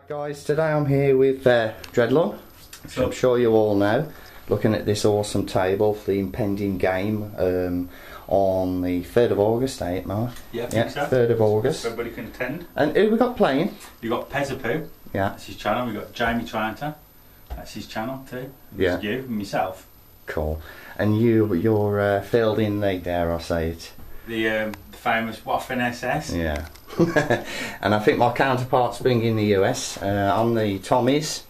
Guys, today I'm here with Dredd, which I'm sure you all know, looking at this awesome table for the impending game on the 3rd of August, eh, Mark? Yeah, I think so. 3rd of August. Everybody can attend. And who we got playing? You got Pezapoo, yeah, that's his channel. We got Jamie Tranter, that's his channel too. Yeah. You and myself. Cool. And you're filled in the, dare I say it? The famous Waffen SS. Yeah. And I think my counterpart's being in the US on the Tommies,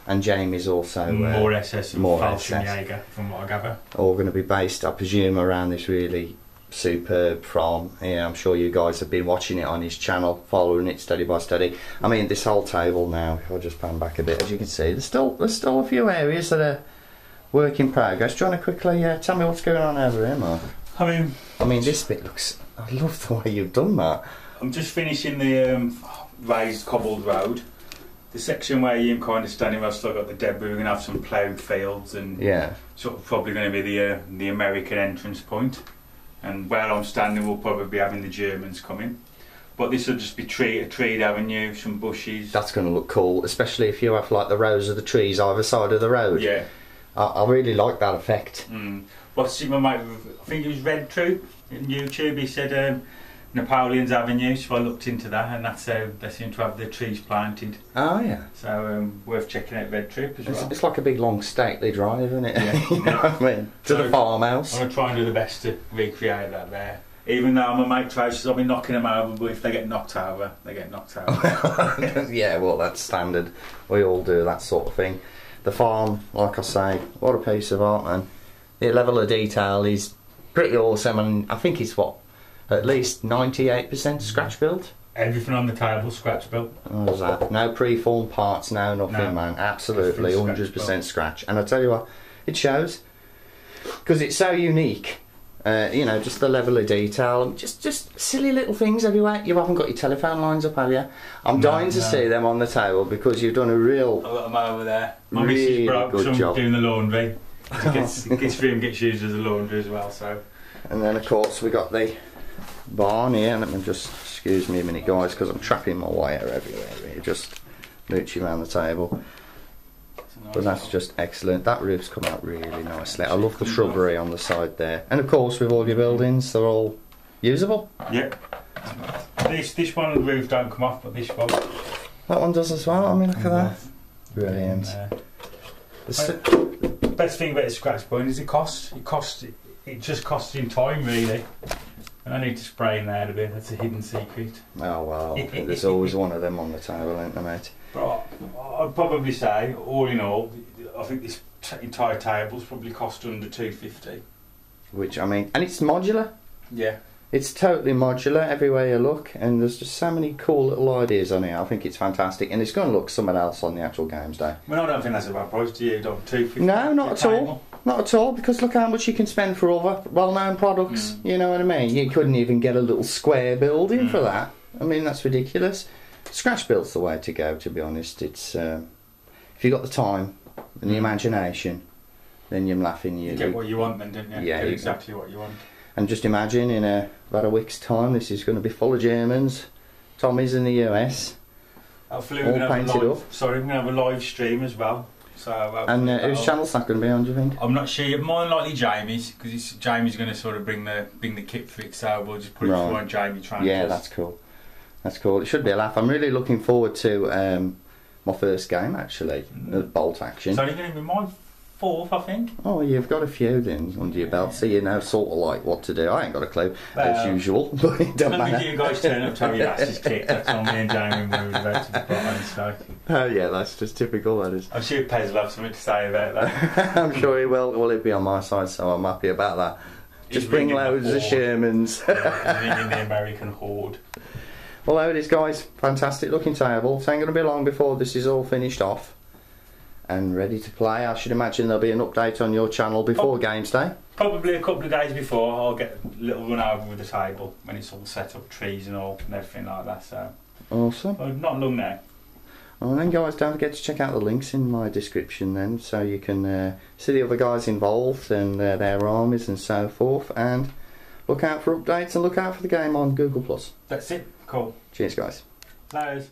and Jamie's also more SS and more Fallschirmjäger, from what I gather. All going to be based, I presume, around this really superb farm. Yeah, I'm sure you guys have been watching it on his channel, following it study by study. I mean, this whole table now, if I'll just pan back a bit, as you can see, there's still a few areas that are work in progress. Do you want to quickly tell me what's going on over here, Mark? I mean, this bit looks, I love the way you've done that. I'm just finishing the raised cobbled road. The section where you're kind of standing, where I've still got the debris, we're going to have some ploughed fields, and yeah, sort of probably going to be the American entrance point. And where I'm standing, we'll probably be having the Germans coming. But this will just be a treed avenue, some bushes. That's going to look cool, especially if you have like the rows of the trees either side of the road. Yeah. I really like that effect. What's my mate? I think it was Red Troop in YouTube. He said Napoleon's Avenue, so I looked into that, and that's how they seem to have the trees planted. Oh yeah. So worth checking out Red Troop as well. It's like a big long stately drive, isn't it? Yeah. You know what I mean? To the farmhouse. I'm going to try and do the best to recreate that there. Even though my mate tries, I'll be knocking them over, but if they get knocked over, they get knocked over. Yeah, well, that's standard. We all do that sort of thing. The farm, like I say, what a piece of art, man. The level of detail is pretty awesome, and I think it's what, at least 98% scratch built. Everything on the table scratch built. What was that? No preformed parts, no nothing, no, man. Absolutely 100% scratch. And I tell you what, it shows, because it's so unique. You know, just the level of detail, just silly little things everywhere. You haven't got your telephone lines up, have you? I'm dying to see them on the table, because you've done a real, I've got them over there. My really missus broke good some job doing the laundry. It gets used as a laundry as well. So. And then of course we got the barn here. Let me just, excuse me a minute, guys, because I'm trapping my wire everywhere here, just mooching around the table. But that's just excellent. That roof's come out really nicely. I love the shrubbery on the side there. And of course, with all your buildings, they're all usable. Yep. This one, the roof don't come off, but this one. That one does as well. I mean, look at that. Brilliant. The best thing about the scratch point is the cost. It just costs in time, really. And I need to spray in there a bit. That's a hidden secret. Oh well, there's always one of them on the table, ain't there, mate? But I'd probably say, all in all, I think this entire table's probably cost under $250. Which, I mean, and it's modular. Yeah. It's totally modular everywhere you look, and there's just so many cool little ideas on it. I think it's fantastic, and it's going to look somewhere else on the actual games day. Well, I don't think that's a bad price to you, Dom. $250. No, not at all. Not at all, because look how much you can spend for other well-known products. You know what I mean? You couldn't even get a little square building for that. I mean, that's ridiculous. Scratch build's the way to go, to be honest. It's if you've got the time and the imagination, then you're laughing. You get what you want then, don't you? Yeah, you get exactly what you want. And just imagine, in about a week's time, this is going to be full of Germans, Tommies in the US, hopefully all painted up. Sorry, we're going to have a live stream as well. So, and whose channel's that going to be on, do you think? I'm not sure. More than likely Jamie's, because Jamie's going to sort of bring the kit for it, so we'll just put it through on Jamie Tranter. Yeah, that's cool. That's cool. It should be a laugh. I'm really looking forward to my first game, actually, the bolt action. It's only going to be my 4th, I think. Oh, you've got a few then under your belt, so you know sort of like what to do. I ain't got a clue, as usual, but it don't matter. I think you guys turn up to have your asses kicked. That's on me and Jamie when we were about to be put on, so. Oh yeah, that's just typical, that is. I'm sure Pez will have something to say about that. I'm sure he will. Well, he'll be on my side, so I'm happy about that. Just bring loads of Shermans. Yeah, in the American horde. Well, there it is, guys. Fantastic looking table. It ain't going to be long before this is all finished off and ready to play. I should imagine there'll be an update on your channel before games day. Probably a couple of days before. I'll get a little run over with the table when it's all set up, trees and all and everything like that. So awesome. Well, not long now. Well then, guys, don't forget to check out the links in my description then, so you can see the other guys involved and their armies and so forth, and look out for updates and look out for the game on Google+. That's it. Cool. Cheers, guys. Cheers.